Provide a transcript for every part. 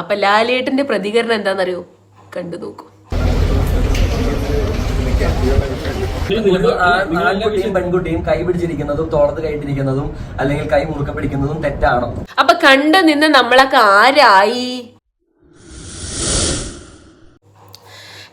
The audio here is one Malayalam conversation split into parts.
അപ്പൊ ലാലേട്ടന്റെ പ്രതികരണം എന്താണെന്നറിയോ? കണ്ടു നോക്കൂ. ആൺകുട്ടിയും പെൺകുട്ടിയും കൈ പിടിച്ചിരിക്കുന്നതും തോളത്ത് കൈയിട്ടിരിക്കുന്നതും അല്ലെങ്കിൽ കൈ മുറുക്ക പിടിക്കുന്നതും തെറ്റാണോ? അപ്പൊ കണ്ടു നിന്ന് നമ്മളൊക്കെ ആരായി?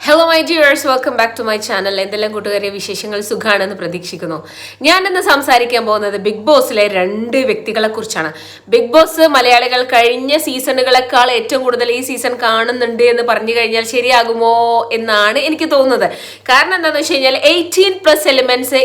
Hello my dears, welcome back to my channel. എന്തെല്ലാം കൂട്ടുകാരെ വിശേഷങ്ങൾ? സുഖാണെന്ന് പ്രതീക്ഷിക്കുന്നു. ഞാനിന്ന് സംസാരിക്കാൻ പോകുന്നത് ബിഗ് ബോസിലെ 2 വ്യക്തികളെ കുറിച്ചാണ്. ബിഗ് ബോസ് മലയാളികൾ കഴിഞ്ഞ സീസണുകളെക്കാൾ ഏറ്റവും കൂടുതൽ ഈ സീസൺ കാണുന്നുണ്ട് എന്ന് പറഞ്ഞു കഴിഞ്ഞാൽ ശരിയാകുമോ എന്നാണ് എനിക്ക് തോന്നുന്നത്. കാരണം എന്താണെന്ന് വെച്ച് കഴിഞ്ഞാൽ 18+ എലിമെന്റ്സ്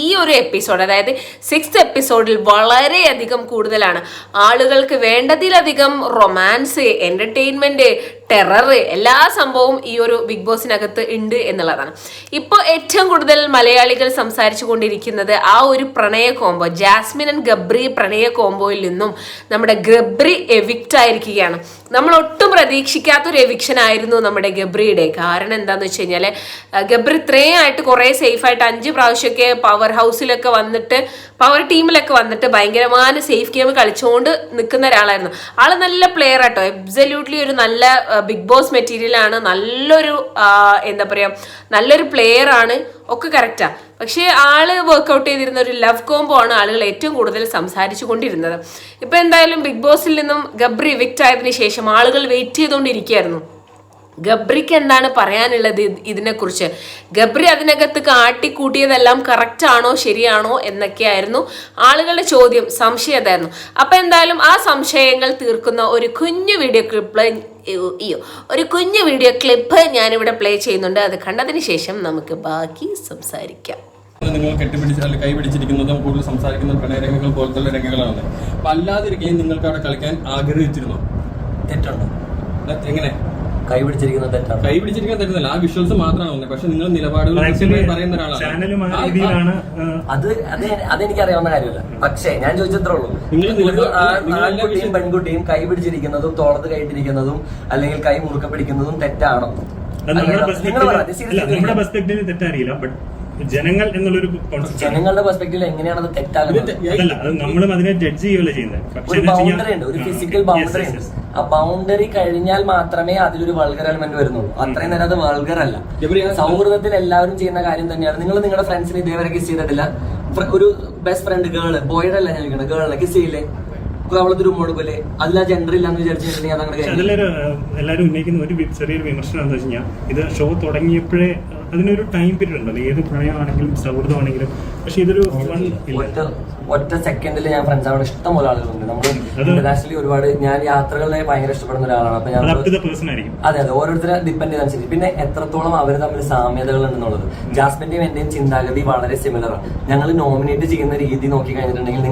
ഈ ഒരു എപ്പിസോഡ്, അതായത് 6th എപ്പിസോഡിൽ വളരെയധികം കൂടുതലാണ്. ആളുകൾക്ക് വേണ്ടതിലധികം റൊമാൻസ്, എന്റർടൈൻമെന്റ്, ടെറർ, എല്ലാ സംഭവവും ഈ ഒരു ബിഗ് ബോസിനകത്ത് ഉണ്ട് എന്നുള്ളതാണ്. ഇപ്പോൾ ഏറ്റവും കൂടുതൽ മലയാളികൾ സംസാരിച്ചു കൊണ്ടിരിക്കുന്നത് ആ ഒരു പ്രണയ കോംബോ, ജാസ്മിൻ ആൻഡ് ഗബ്രി പ്രണയ കോംബോയിൽ നിന്നും നമ്മുടെ ഗബ്രി എവിക്റ്റ് ആയിരിക്കുകയാണ്. നമ്മൾ ഒട്ടും പ്രതീക്ഷിക്കാത്തൊരു എവിക്ഷൻ ആയിരുന്നു നമ്മുടെ ഗബ്രിയുടെ. കാരണം എന്താണെന്ന് വെച്ച് കഴിഞ്ഞാൽ ഗബ്രി ഇത്രയും ആയിട്ട് കുറേ സേഫായിട്ട് 5 പ്രാവശ്യമൊക്കെ പവർ ഹൗസിലൊക്കെ വന്നിട്ട്, പവർ ടീമിലൊക്കെ വന്നിട്ട് ഭയങ്കരമായ സേഫ് ഗെയിം കളിച്ചുകൊണ്ട് നിൽക്കുന്ന ഒരാളായിരുന്നു. ആള് നല്ല പ്ലെയർ ആട്ടോ, അബ്സല്യൂട്ട്ലി ഒരു നല്ല ബിഗ് ബോസ് മെറ്റീരിയൽ ആണ്, നല്ലൊരു എന്താ പറയാ, നല്ലൊരു പ്ലെയർ ആണ്, ഒക്കെ കറക്റ്റാ. പക്ഷേ ആള് വർക്ക്ഔട്ട് ചെയ്തിരുന്ന ഒരു ലവ് കോംബോ ആണ് ആളുകൾ ഏറ്റവും കൂടുതൽ സംസാരിച്ചു കൊണ്ടിരുന്നത്. ഇപ്പൊ എന്തായാലും ബിഗ് ബോസിൽ നിന്നും ഗബ്രി എവിക്റ്റ് ആയതിനു ശേഷം ആളുകൾ വെയിറ്റ് ചെയ്തുകൊണ്ടിരിക്കുകയായിരുന്നു ഗബ്രിക്ക് എന്താണ് പറയാനുള്ളത് ഇതിനെക്കുറിച്ച്. ഗബ്രി അതിനകത്ത് കാട്ടിക്കൂട്ടിയതെല്ലാം കറക്റ്റ് ആണോ ശരിയാണോ എന്നൊക്കെയായിരുന്നു ആളുകളുടെ ചോദ്യം, സംശയം അതായിരുന്നു. അപ്പൊ എന്തായാലും ആ സംശയങ്ങൾ തീർക്കുന്ന ഒരു കുഞ്ഞു വീഡിയോ ക്ലിപ്പ് ഞാനിവിടെ പ്ലേ ചെയ്യുന്നുണ്ട്. അത് കണ്ടതിന് ശേഷം നമുക്ക് ബാക്കി സംസാരിക്കാം. നിങ്ങൾ കെട്ടിപ്പിടിച്ച് കൈ പിടിച്ചിരിക്കുന്നതും കൂടുതൽ സംസാരിക്കുന്ന പ്രണയരംഗങ്ങൾ പോലത്തുള്ള രംഗങ്ങളാണ്. അപ്പൊ അല്ലാതിരിക്കുകയും നിങ്ങൾക്ക് അവിടെ കളിക്കാൻ ആഗ്രഹിച്ചിരുന്നോ? തെറ്റുണ്ടോ? എങ്ങനെ കൈ പിടിച്ചിരിക്കുന്നത് തെറ്റാണ്? കൈ പിടിച്ചിരിക്കാൻ തരുന്നില്ല, ആ വിഷ്വൽസ് മാത്രമാണ്. പക്ഷെ നിങ്ങൾ നിലപാടുകൾ പറയുന്ന ഒരാളാണ്. അതെനിക്കറിയാവുന്ന കാര്യമല്ല. പക്ഷേ ഞാൻ ചോദിച്ചത്രേ ഉള്ളൂ, ആൺകുട്ടിയും പെൺകുട്ടിയും കൈ പിടിച്ചിരിക്കുന്നതും തോളത്ത് കൈയിട്ടിരിക്കുന്നതും അല്ലെങ്കിൽ കൈ മുറുക്ക പിടിക്കുന്നതും തെറ്റാണോ? നമ്മുടെ പെർസ്പെക്ടീവ് തെറ്റാറിയില്ല, ബട്ട് ജനങ്ങൾ എന്നുള്ളൊരു ജനങ്ങളുടെ പെർസ്പെക്ടീവിൽ എങ്ങനെയാണ് അത് തെറ്റാകുന്നത്? അത് നമ്മളും അതിനെ ജഡ്ജ് ചെയ്യുകയല്ല ചെയ്യുന്നത്. ഒരു ബൗണ്ടറി ഉണ്ട്, ഒരു ഫിസിക്കൽ ബൗണ്ടറി ഉണ്ട്. ആ ബൗണ്ടറി കഴിഞ്ഞാൽ മാത്രമേ അതിലൊരു വൾഗർ എലമെന്റ് വരുന്നുള്ളൂ. അത്രയും നേരം അത് വൾഗർ അല്ല. സൗഹൃദത്തിൽ എല്ലാവരും ചെയ്യുന്ന കാര്യം തന്നെയാണ്. നിങ്ങൾ നിങ്ങളുടെ ഫ്രണ്ട്സിന് ഇതേവരെ കിസ് ചെയ്തിട്ടില്ല? ഒരു ബെസ്റ്റ് ഫ്രണ്ട് ഗേള്, ബോയുടെ അല്ല ഞാൻ ചോദിക്കുന്നത്, ഗേളിനെ കിസ് ചെയ്യില്ലേ? അവളൊരു ഉമ്മോട് പോലെ അതിൽ ആ ജെൻഡർ ഇല്ലാന്ന് വിചാരിച്ചിട്ടുണ്ടെങ്കിൽ അതങ്ങനെ. എല്ലാവരും ഉന്നയിക്കുന്ന ഒരു ചെറിയൊരു വിമർശനം എന്താ വെച്ച് കഴിഞ്ഞാൽ, ഇത് ഷോ തുടങ്ങിയപ്പോഴേ അതിനൊരു ടൈം പീരീഡ് ഉണ്ടല്ലോ, ഏത് പ്രണയമാണെങ്കിലും സൗഹൃദമാണെങ്കിലും. പക്ഷെ ഇതൊരു ഒറ്റ സെക്കൻഡിൽ ഞാൻ ഫ്രണ്ട്സ് ആവുന്ന ഇഷ്ടം പോലെ ആളുകളുണ്ട്. നമ്മൾ ഇന്റർനാഷണലി ഒരുപാട്, ഞാൻ യാത്രകളെ ഭയങ്കര ഇഷ്ടപ്പെടുന്ന ഒരാളാണ്. അപ്പൊ ഞാൻ അതെ ഓരോരുത്തരെ ഡിപ്പെൻഡ് ചെയ്തനുസരിച്ച്. പിന്നെ എത്രത്തോളം അവർ തമ്മിൽ സാമ്യതകൾ ഉണ്ടെന്നുള്ളത്. ജാസ്മിന്റെയും എന്റെയും ചിന്താഗതി വളരെ സിമിലറാണ്. ഞങ്ങൾ നോമിനേറ്റ് ചെയ്യുന്ന രീതി നോക്കി കഴിഞ്ഞിട്ടുണ്ടെങ്കിൽ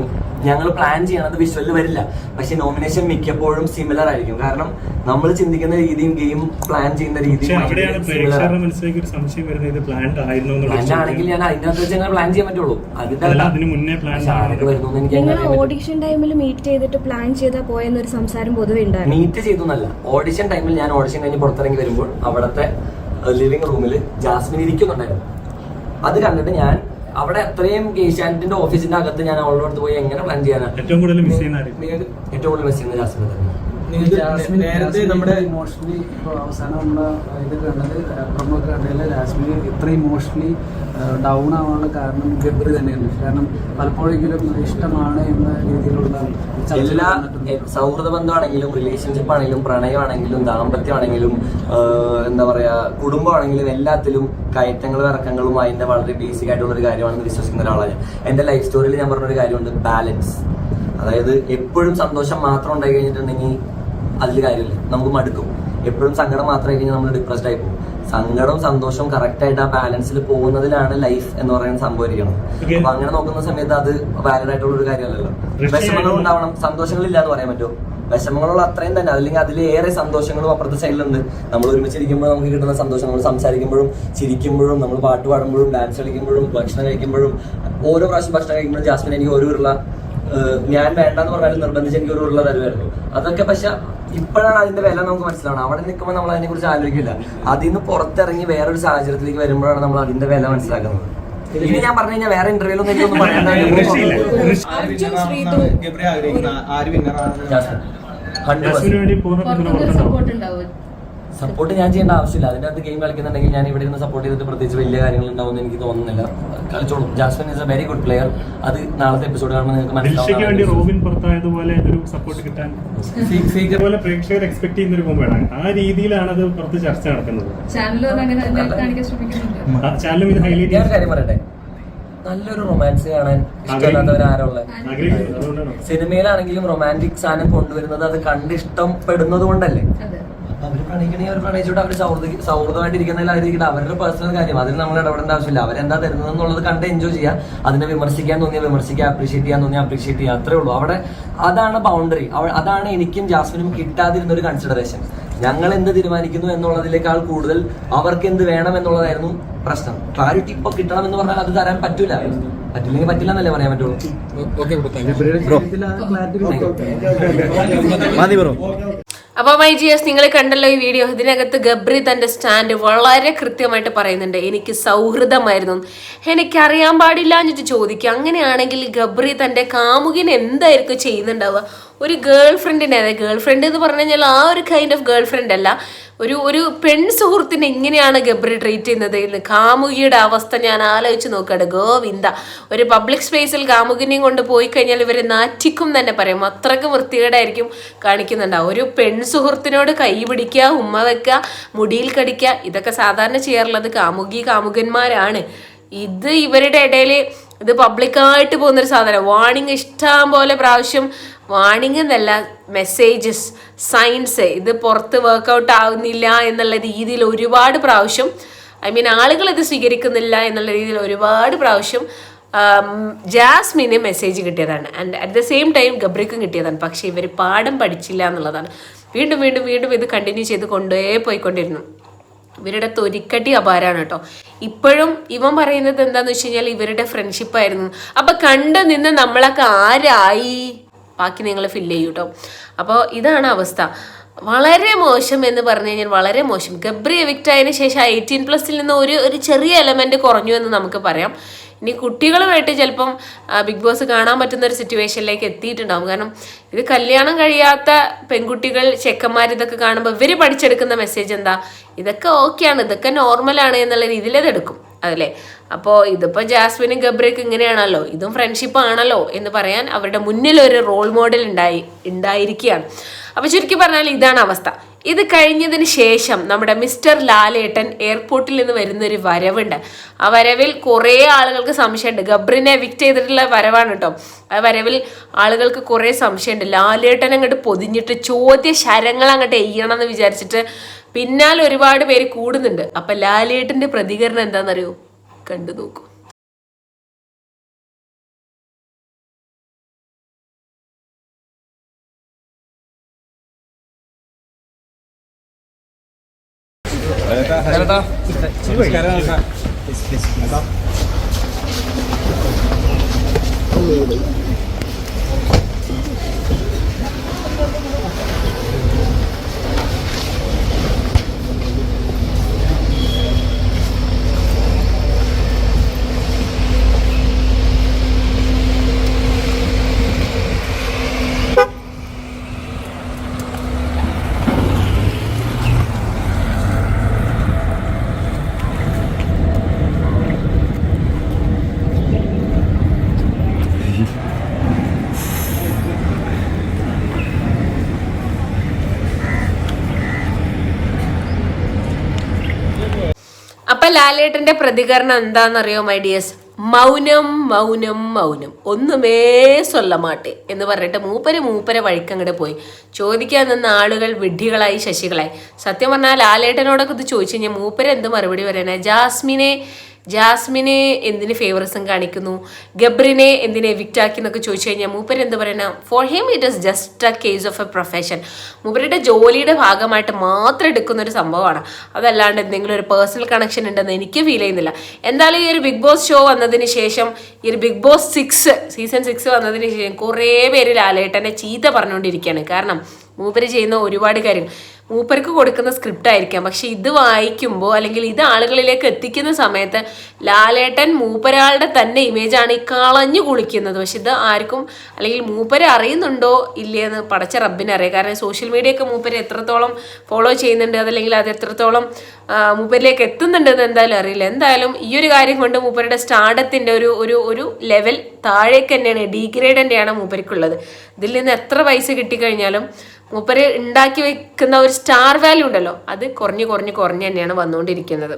ഞങ്ങൾ പ്ലാൻ ചെയ്യണത് വിഷ്വലിൽ വരില്ല, പക്ഷെ നോമിനേഷൻ മിക്കപ്പോഴും സിമിലർ ആയിരിക്കും. കാരണം നമ്മൾ ചിന്തിക്കുന്ന രീതിയും ഗെയിം പ്ലാൻ ചെയ്യുന്ന രീതിയും ആണെങ്കിൽ ഞാൻ അതിനകത്ത് വെച്ച് പ്ലാൻ ചെയ്യാൻ പറ്റുള്ളൂ. ഓഡിഷൻ ടൈമിൽ മീറ്റ് ചെയ്തിട്ട് പ്ലാൻ ചെയ്താൽ പോയെന്നൊരു സംസാരം പൊതുവെ ഉണ്ടായിരുന്നു. മീറ്റ് ചെയ്തൊന്നല്ല, ഓഡിഷൻ ടൈമിൽ ഞാൻ ഓഡിഷൻ കഴിഞ്ഞ് പുറത്തിറങ്ങി വരുമ്പോൾ അവിടുത്തെ ലിവിംഗ് റൂമിൽ ജാസ്മിൻ ഇരിക്കുന്നുണ്ടായിരുന്നു. അത് കണ്ടിട്ട് ഞാൻ അവിടെ അത്രയും ഏഷ്യാനെറ്റിന്റെ ഓഫീസിന്റെ അകത്ത് ഞാൻ അവളുടെ അടുത്ത് പോയി എങ്ങനെ പ്ലാൻ ചെയ്യാനാണ്. ഏറ്റവും കൂടുതൽ മിസ് ചെയ്യുന്ന ജാസ്മിൻ തന്നെ. നേരത്തെ നമ്മുടെ ഇമോഷണലി ഇപ്പോൾ അവസാനം നമ്മുടെ ഇത് കണ്ടത് പ്രൊമോ കണ്ടതിൽ ജാസ്മിന് ഇത്ര ഇമോഷണലി ഡൗൺ ആവാനുള്ള കാരണം ഗബ്രി തന്നെയാണ്. കാരണം പലപ്പോഴെങ്കിലും ഇഷ്ടമാണ് എന്ന രീതിയിലുള്ള എല്ലാ സൗഹൃദ ബന്ധമാണെങ്കിലും റിലേഷൻഷിപ്പ് ആണെങ്കിലും പ്രണയമാണെങ്കിലും ദാമ്പത്യമാണെങ്കിലും എന്താ പറയാ കുടുംബമാണെങ്കിലും എല്ലാത്തിലും കയറ്റങ്ങളും ഇറക്കങ്ങളും അതിന്റെ വളരെ ബേസിക് ആയിട്ടുള്ള ഒരു കാര്യമാണെന്ന് വിശ്വസിക്കുന്ന ഒരാളാണ് ഞാൻ. എന്റെ ലൈഫ് സ്റ്റോറിയിൽ ഞാൻ പറഞ്ഞൊരു കാര്യമുണ്ട്, ബാലൻസ്. അതായത് എപ്പോഴും സന്തോഷം മാത്രം ഉണ്ടായി കഴിഞ്ഞിട്ടുണ്ടെങ്കിൽ അതിൽ കാര്യമില്ല, നമുക്ക് മടുക്കും. എപ്പോഴും സങ്കടം മാത്രമായി കഴിഞ്ഞാൽ നമ്മൾ ഡിപ്രസ്ഡ് ആയി പോകും. സങ്കടവും സന്തോഷവും കറക്റ്റ് ആയിട്ട് ആ ബാലൻസിൽ പോകുന്നതിലാണ് ലൈഫ് എന്ന് പറയുന്ന സംഭവിക്കണം. അപ്പൊ അങ്ങനെ നോക്കുന്ന സമയത്ത് അത് വാലിഡ് ആയിട്ടുള്ള ഒരു കാര്യമല്ലല്ലോ. വിഷമങ്ങൾ ഉണ്ടാവണം, സന്തോഷങ്ങളില്ല എന്ന് പറയാൻ പറ്റുമോ? വിഷമങ്ങളുള്ള അത്രയും തന്നെ, അല്ലെങ്കിൽ അതിലേറെ സന്തോഷങ്ങളും അപ്പുറത്തെ സൈഡിലുണ്ട്. നമ്മൾ ഒരുമിച്ചിരിക്കുമ്പോൾ നമുക്ക് കിട്ടുന്ന സന്തോഷം, നമ്മൾ സംസാരിക്കുമ്പോഴും ചിരിക്കുമ്പോഴും നമ്മൾ പാട്ട് പാടുമ്പോഴും ഡാൻസ് കളിക്കുമ്പോഴും ഭക്ഷണം കഴിക്കുമ്പോഴും, ഓരോ പ്രാവശ്യം ഭക്ഷണം കഴിക്കുമ്പോഴും ജാസ്മിൻ എനിക്ക് ഒരു ഉരുള, ഞാൻ വേണ്ടെന്ന് പറഞ്ഞാലും നിർബന്ധിച്ച് എനിക്ക് ഒരു ഉരുള തരുമായിരുന്നു. അതൊക്കെ പക്ഷെ ഇപ്പോഴാണ് അതിന്റെ വില നമുക്ക് മനസ്സിലാവണം. അവിടെ നിൽക്കുമ്പോൾ നമ്മൾ അതിനെ കുറിച്ച് ആലോചിക്കില്ല. അതിൽ നിന്ന് പുറത്തിറങ്ങി വേറൊരു സാഹചര്യത്തിലേക്ക് വരുമ്പോഴാണ് നമ്മൾ അതിന്റെ വില മനസ്സിലാക്കുന്നത്. ഇനി ഞാൻ പറഞ്ഞു കഴിഞ്ഞാൽ വേറെ ഇന്റർവ്യൂലൊന്നും എനിക്കൊന്നും പറയാൻ ജാസ്മിന് വേണ്ടി പൂർണ്ണ പിന്തുണ കൊടുക്കുന്നുണ്ടോ? സപ്പോർട്ട് ഞാൻ ചെയ്യേണ്ട ആവശ്യമില്ല. അതിനകത്ത് ഗെയിം കളിക്കുന്നുണ്ടെങ്കിൽ ഞാൻ ഇവിടെ നിന്ന് സപ്പോർട്ട് ചെയ്തിട്ട് പ്രത്യേകിച്ച് വലിയ കാര്യങ്ങൾ ഉണ്ടാവുമെന്ന് എനിക്ക് തോന്നുന്നില്ല. കളിച്ചോളും. Jasmin is a very good player. അത് നാളത്തെ എപ്പിസോഡ് കാണുമ്പോൾ നിങ്ങൾക്ക് ദിൽഷയ്ക്ക് വേണ്ടി റോബിൻ പുറത്തായതുപോലെ ഒരു സപ്പോർട്ട് കിട്ടാൻ ഇതുപോലെ പ്രേക്ഷകർ എക്സ്പെക്ട് ചെയ്യുന്ന ഒരു മൂവ്മെന്റ് ആ രീതിയിലാണ് അത് പുറത്ത് ചർച്ച നടക്കുന്നത്. ചാനലും ഇത് ഹൈലൈറ്റ് ഞാൻ ഒരു കാര്യം പറയട്ടെ, നല്ലൊരു റൊമാൻസ് കാണാൻ ഇഷ്ടമില്ലാത്തവരാരുള്ളത്? സിനിമയിലാണെങ്കിലും റൊമാൻറ്റിക് സാധനം കൊണ്ടുവരുന്നത് അത് കണ്ട് ഇഷ്ടപ്പെടുന്നത് കൊണ്ടല്ലേ. അവര് പ്രണയിക്കണേ അവർ പ്രണയിച്ചോട്ട് അവർ സൗഹൃദമായിട്ടിരിക്കുന്നതിലായിരിക്കും അവരുടെ പേഴ്സണൽ കാര്യം. അതിന് നമ്മൾ ഇടപെടേണ്ട ആവശ്യമില്ല. അവരെന്താ തരുന്നത് എന്നുള്ളത് കണ്ട് എൻജോയ് ചെയ്യുക. അതിനെ വിമർശിക്കാൻ തോന്നിയാൽ വിമർശിക്കുക, അപ്രീഷിയേറ്റ് ചെയ്യാൻ തോന്നിയാൽ അപ്രീഷിയേറ്റ് ചെയ്യുക. അത്രേ ഉള്ളൂ. അവിടെ അതാണ് ബൗണ്ടറി. അതാണ് എനിക്കും ജാസ്മിനും കിട്ടാതിരുന്ന ഒരു കൺസിഡറേഷൻ. ഞങ്ങൾ എന്ത് തീരുമാനിക്കുന്നു എന്നുള്ളതിനേക്കാൾ കൂടുതൽ അവർക്ക് എന്ത് വേണം എന്നുള്ളതായിരുന്നു പ്രശ്നം. ക്ലാരിറ്റി ഇപ്പൊ കിട്ടണം എന്ന് പറഞ്ഞാൽ അത് തരാൻ പറ്റില്ലെങ്കിൽ പറ്റില്ല എന്നല്ലേ പറയാൻ പറ്റുള്ളൂ. അപ്പോൾ മൈ ജിഎസ്, നിങ്ങൾ കണ്ടല്ലോ ഈ വീഡിയോ. ഇതിനകത്ത് ഗബ്രി തന്റെ സ്റ്റാൻഡ് വളരെ കൃത്യമായിട്ട് പറയുന്നുണ്ട്. എനിക്ക് സൗഹൃദമായിരുന്നു, എനിക്കറിയാൻ പാടില്ല എന്നിട്ട് ചോദിക്കുക. അങ്ങനെയാണെങ്കിൽ ഗബ്രി തന്റെ കാമുകിന് എന്തായിരിക്കും ചെയ്യുന്നുണ്ടാവുക? ഒരു ഗേൾ ഫ്രണ്ടിനെ, അതായത് ഗേൾ ഫ്രണ്ട് എന്ന് പറഞ്ഞു കഴിഞ്ഞാൽ ആ ഒരു കൈൻഡ് ഓഫ് ഗേൾ ഫ്രണ്ട് അല്ല, ഒരു പെൺ സുഹൃത്തിനെ എങ്ങനെയാണ് ഗബ്രി ട്രീറ്റ് ചെയ്യുന്നത് എന്ന് കാമുകിയുടെ അവസ്ഥ ഞാൻ ആലോചിച്ച് നോക്കാണ്. ഗോവിന്ദ, ഒരു പബ്ലിക് സ്പേസിൽ കാമുകിനെയും കൊണ്ട് പോയി കഴിഞ്ഞാൽ ഇവർ നാറ്റിക്കും തന്നെ പറയും. അത്രയ്ക്ക് വൃത്തികേടായിരിക്കും കാണിക്കുന്നുണ്ടാവും. ഒരു പെൺ സുഹൃത്തിനോട് കൈ പിടിക്കുക, ഉമ്മ വെക്കുക, മുടിയിൽ കടിക്കുക, ഇതൊക്കെ സാധാരണ ചെയ്യാറുള്ളത് കാമുകന്മാരാണ്. ഇത് ഇവരുടെ ഇടയിൽ ഇത് പബ്ലിക്കായിട്ട് പോകുന്നൊരു സാധനം. വാണിംഗ് ഇഷ്ടം പോലെ പ്രാവശ്യം, വാണിംഗ് എന്നല്ല, മെസ്സേജസ്, സയൻസ്, ഇത് പുറത്ത് വർക്കൗട്ട് ആവുന്നില്ല എന്നുള്ള രീതിയിൽ ഒരുപാട് പ്രാവശ്യം, ആളുകൾ ഇത് സ്വീകരിക്കുന്നില്ല എന്നുള്ള രീതിയിൽ ഒരുപാട് പ്രാവശ്യം ജാസ്മിന് മെസ്സേജ് കിട്ടിയതാണ്. And at the same time ഗബ്രിക്കും കിട്ടിയതാണ്. പക്ഷെ ഇവർ പാഠം പഠിച്ചില്ല എന്നുള്ളതാണ്. വീണ്ടും വീണ്ടും വീണ്ടും ഇത് കണ്ടിന്യൂ ചെയ്ത് പോയിക്കൊണ്ടിരുന്നു. ഇവരുടെ തൊരിക്കട്ടി അപാരാണ് കേട്ടോ. ഇപ്പോഴും ഇവൻ പറയുന്നത് എന്താന്ന് വെച്ച് കഴിഞ്ഞാൽ ഇവരുടെ ഫ്രണ്ട്ഷിപ്പായിരുന്നു. അപ്പൊ കണ്ടു നിന്ന് നമ്മളൊക്കെ ആരായി, ബാക്കി നിങ്ങൾ ഫില്ല് ചെയ്യൂ കേട്ടോ. അപ്പോൾ ഇതാണ് അവസ്ഥ. വളരെ മോശം എന്ന് പറഞ്ഞു കഴിഞ്ഞാൽ വളരെ മോശം. ഗബ്രി എവിക്റ്റ് ആയതിനു ശേഷം 18+ നിന്ന് ഒരു ചെറിയ എലമെന്റ് കുറഞ്ഞു എന്ന് നമുക്ക് പറയാം. ഇനി കുട്ടികളുമായിട്ട് ചിലപ്പം ബിഗ് ബോസ് കാണാൻ പറ്റുന്ന ഒരു സിറ്റുവേഷനിലേക്ക് എത്തിയിട്ടുണ്ടാകും. കാരണം ഇത് കല്യാണം കഴിയാത്ത പെൺകുട്ടികൾ, ചെക്കന്മാർ ഇതൊക്കെ കാണുമ്പോൾ ഇവർ പഠിച്ചെടുക്കുന്ന മെസ്സേജ് എന്താ? ഇതൊക്കെ ഓക്കെയാണ്, ഇതൊക്കെ നോർമലാണ് എന്നുള്ള രീതിയിൽ ഇതെടുക്കും അതല്ലേ. അപ്പോൾ ഇതിപ്പോൾ ജാസ്മിനും ഗബ്രിക്കും ഇങ്ങനെയാണല്ലോ, ഇതും ഫ്രണ്ട്ഷിപ്പ് ആണല്ലോ എന്ന് പറയാൻ അവരുടെ മുന്നിൽ ഒരു റോൾ മോഡൽ ഉണ്ടായിരിക്കുകയാണ്. അപ്പോൾ ചുരുക്കി പറഞ്ഞാൽ ഇതാണ് അവസ്ഥ. ഇത് കഴിഞ്ഞതിന് ശേഷം നമ്മുടെ മിസ്റ്റർ ലാലേട്ടൻ എയർപോർട്ടിൽ നിന്ന് വരുന്നൊരു വരവുണ്ട്. ആ വരവിൽ കുറേ ആളുകൾക്ക് സംശയമുണ്ട്. ഗബ്രിനെ എവിക്റ്റ് ചെയ്തിട്ടുള്ള വരവാണ് കേട്ടോ. ആ വരവിൽ ആളുകൾക്ക് കുറേ സംശയമുണ്ട്. ലാലേട്ടൻ അങ്ങോട്ട് പൊതിഞ്ഞിട്ട് ചോദ്യശരങ്ങൾ അങ്ങോട്ട് എയ്യണം എന്ന് വിചാരിച്ചിട്ട് പിന്നാലെ ഒരുപാട് പേര് കൂടുന്നുണ്ട്. അപ്പം ലാലേട്ടൻ്റെ പ്രതികരണം എന്താണെന്നറിയോ? കണ്ടു നോക്കൂ. അപ്പൊ ലാലേട്ടന്റെ പ്രതികരണം എന്താണെന്നറിയോ മൈ ഡിയേഴ്സ്? മൗനം മൗനം മൗനം, ഒന്നുമേ സൊല്ലമാട്ടെ എന്ന് പറഞ്ഞിട്ട് മൂപ്പരെ വഴിക്കങ്ങോട്ട് പോയി. ചോദിക്കാൻ നിന്ന ആളുകൾ വിഡ്ഢികളായി, ശശികളായി. സത്യം പറഞ്ഞാൽ ലാലേട്ടനോടൊക്കെ ഇത് ചോദിച്ചു കഴിഞ്ഞാൽ മൂപ്പര് എന്ത് മറുപടി പറയാനാ? ജാസ്മിനെ എന്തിന് ഫേവറിസം കാണിക്കുന്നു, ഗബ്രിനെ എന്തിനെ എവിക്റ്റ് ആക്കി എന്നൊക്കെ ചോദിച്ചു കഴിഞ്ഞാൽ മൂപ്പര് എന്ത് പറയുന്ന? For him it is just a case of a profession. മൂപ്പരുടെ ജോലിയുടെ ഭാഗമായിട്ട് മാത്രം എടുക്കുന്ന ഒരു സംഭവമാണ്. അതല്ലാണ്ട് എന്തെങ്കിലും ഒരു പേഴ്സണൽ കണക്ഷൻ ഉണ്ടെന്ന് എനിക്ക് ഫീൽ ചെയ്യുന്നില്ല. എന്തായാലും ഈ ഒരു ബിഗ് ബോസ് ഷോ വന്നതിന് ശേഷം, ഈ ഒരു ബിഗ് ബോസ് 6 സീസൺ 6 വന്നതിന് ശേഷം കുറേ പേര് ലാലേട്ടനെ ചീത്ത പറഞ്ഞുകൊണ്ടിരിക്കുകയാണ്. കാരണം മൂപ്പര് ചെയ്യുന്ന ഒരുപാട് കാര്യം മൂപ്പർക്ക് കൊടുക്കുന്ന സ്ക്രിപ്റ്റ് ആയിരിക്കാം, പക്ഷെ ഇത് വായിക്കുമ്പോൾ അല്ലെങ്കിൽ ഇത് ആളുകളിലേക്ക് എത്തിക്കുന്ന സമയത്ത് ലാലേട്ടൻ മൂപ്പരാളുടെ തന്നെ ഇമേജാണ് ഈ കളഞ്ഞു കുളിക്കുന്നത്. പക്ഷെ ഇത് ആർക്കും അല്ലെങ്കിൽ മൂപ്പരെ അറിയുന്നുണ്ടോ ഇല്ലയെന്ന് പടച്ച റബ്ബിനെ അറിയാം. കാരണം സോഷ്യൽ മീഡിയ ഒക്കെ മൂപ്പരെ എത്രത്തോളം ഫോളോ ചെയ്യുന്നുണ്ട്, അതല്ലെങ്കിൽ അത് എത്രത്തോളം മൂപ്പരിലേക്ക് എത്തുന്നുണ്ടെന്ന് എന്തായാലും അറിയില്ല. എന്തായാലും ഈ ഒരു കാര്യം കൊണ്ട് മൂപ്പരുടെ സ്റ്റാർഡത്തിൻ്റെ ഒരു ലെവൽ താഴേക്ക് തന്നെയാണ്, ഡീഗ്രേഡ് തന്നെയാണ് മൂപ്പർക്കുള്ളത്. ഇതിൽ നിന്ന് എത്ര പൈസ കിട്ടിക്കഴിഞ്ഞാലും മൂപ്പര് ഉണ്ടാക്കി വെക്കുന്ന ഒരു സ്റ്റാർ വാല്യൂ ഉണ്ടല്ലോ, അത് കുറഞ്ഞ് തന്നെയാണ് വന്നുകൊണ്ടിരിക്കുന്നത്.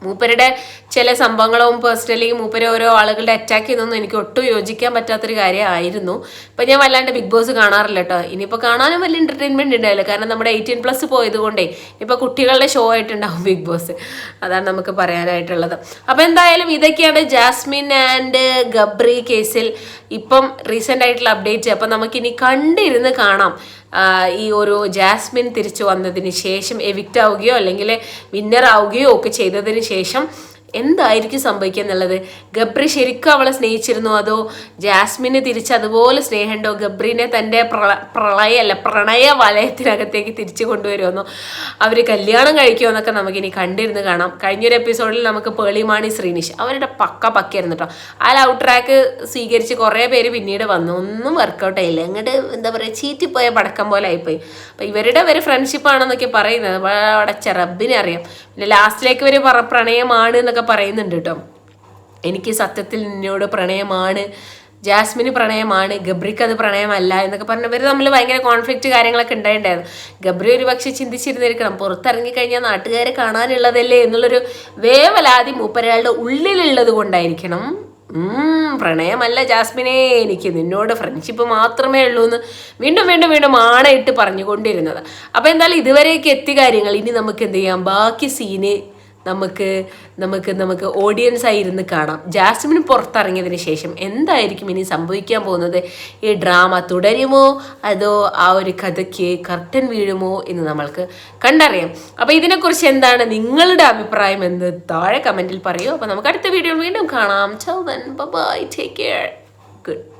മൂപ്പരുടെ ചില സംഭവങ്ങളും പേഴ്സണലി മൂപ്പര് ഓരോ ആളുകളുടെ അറ്റാക്ക് ചെയ്യുന്നതൊന്നും എനിക്ക് ഒട്ടും യോജിക്കാൻ പറ്റാത്തൊരു കാര്യമായിരുന്നു. ഇപ്പം ഞാൻ വല്ലാണ്ട് ബിഗ് ബോസ് കാണാറില്ല കേട്ടോ. ഇനിയിപ്പോൾ കാണാനും വലിയ എൻ്റർടൈൻമെൻറ്റ് ഉണ്ടാവില്ല, കാരണം നമ്മുടെ 18+ പോയത് കൊണ്ടേ ഇപ്പോൾ കുട്ടികളുടെ ഷോ ആയിട്ടുണ്ടാവും ബിഗ് ബോസ്. അതാണ് നമുക്ക് പറയാനായിട്ടുള്ളത്. അപ്പോൾ എന്തായാലും ഇതൊക്കെയാണ് ജാസ്മിൻ ആൻഡ് ഗബ്രി കേസിൽ ഇപ്പം റീസെൻ്റ് ആയിട്ടുള്ള അപ്ഡേറ്റ്. അപ്പം നമുക്കിനി കണ്ടിരുന്ന് കാണാം ഈ ഒരു ജാസ്മിൻ തിരിച്ചു വന്നതിന് ശേഷം എവിക്റ്റ് ആവുകയോ അല്ലെങ്കിൽ വിന്നർ ആവുകയോ ഒക്കെ ചെയ്തതിന് ശേഷം എന്തായിരിക്കും സംഭവിക്കുക എന്നുള്ളത്. ഗബ്രി ശരിക്കും അവളെ സ്നേഹിച്ചിരുന്നോ, അതോ ജാസ്മിന് തിരിച്ച് അതുപോലെ സ്നേഹമുണ്ടോ, ഗബ്രിനെ തൻ്റെ പ്രണയ വലയത്തിനകത്തേക്ക് തിരിച്ചു കൊണ്ടുവരുമെന്നോ, അവർ കല്യാണം കഴിക്കുമോ എന്നൊക്കെ നമുക്കിനി കണ്ടിരുന്ന് കാണാം. കഴിഞ്ഞൊരു എപ്പിസോഡിൽ നമുക്ക് പേളിമാണി ശ്രീനിഷ് അവരുടെ പക്കയായിരുന്നു കേട്ടോ. ആ ലവ് ട്രാക്ക് സ്വീകരിച്ച് കുറേ പേര് പിന്നീട് വന്നു, ഒന്നും വർക്കൗട്ട് ആയില്ല. എന്നിട്ട് എന്താ പറയുക, ചീറ്റിപ്പോയ പടക്കം പോലെ ആയിപ്പോയി. അപ്പം ഇവരുടെ ഒരു ഫ്രണ്ട്ഷിപ്പാണെന്നൊക്കെ പറയുന്നത് അടച്ച റബ്ബിനെ അറിയാം. പിന്നെ ലാസ്റ്റിലേക്ക് ഇവർ പ്രണയമാണ് എന്നൊക്കെ പറയുന്നുണ്ട് കേട്ടോ. എനിക്ക് സത്യത്തിൽ നിന്നോട് പ്രണയമാണ്, ജാസ്മിന് പ്രണയമാണ്, ഗബ്രിക്ക് അത് പ്രണയമല്ല എന്നൊക്കെ പറഞ്ഞ് ഇവർ തമ്മിൽ ഭയങ്കര കോൺഫ്ലിക്റ്റ് കാര്യങ്ങളൊക്കെ ഉണ്ടായിട്ടുണ്ടായിരുന്നു. ഗബ്രി ഒരു പക്ഷെ ചിന്തിച്ചിരുന്നിരിക്കണം, പുറത്തിറങ്ങിക്കഴിഞ്ഞാൽ നാട്ടുകാരെ കാണാനുള്ളതല്ലേ എന്നുള്ളൊരു വേവലാതി മൂപ്പരയാളുടെ ഉള്ളിലുള്ളത് കൊണ്ടായിരിക്കണം പ്രണയമല്ല ജാസ്മിനെ, എനിക്ക് നിന്നോട് ഫ്രണ്ട്ഷിപ്പ് മാത്രമേ ഉള്ളൂ എന്ന് വീണ്ടും ആണയിട്ട് പറഞ്ഞുകൊണ്ടിരുന്നത്. അപ്പോൾ എന്തായാലും ഇതുവരെയൊക്കെ എത്തിയ കാര്യങ്ങൾ ഇനി നമുക്ക് എന്ത് ചെയ്യാം, ബാക്കി സീന് നമുക്ക് ഓഡിയൻസ് ആയിരുന്ന് കാണാം. ജാസ്മിൻ പുറത്തിറങ്ങിയതിന് ശേഷം എന്തായിരിക്കും ഇനി സംഭവിക്കാൻ പോകുന്നത്, ഈ ഡ്രാമ തുടരുമോ അതോ ആ ഒരു കഥയ്ക്ക് കർട്ടൻ വീഴുമോ എന്ന് നമ്മൾക്ക് കണ്ടറിയാം. അപ്പോൾ ഇതിനെക്കുറിച്ച് എന്താണ് നിങ്ങളുടെ അഭിപ്രായം എന്ന് താഴെ കമൻറ്റിൽ പറയൂ. അപ്പോൾ നമുക്ക് അടുത്ത വീഡിയോയിൽ വീണ്ടും കാണാം. Till then, bye bye, take care, good.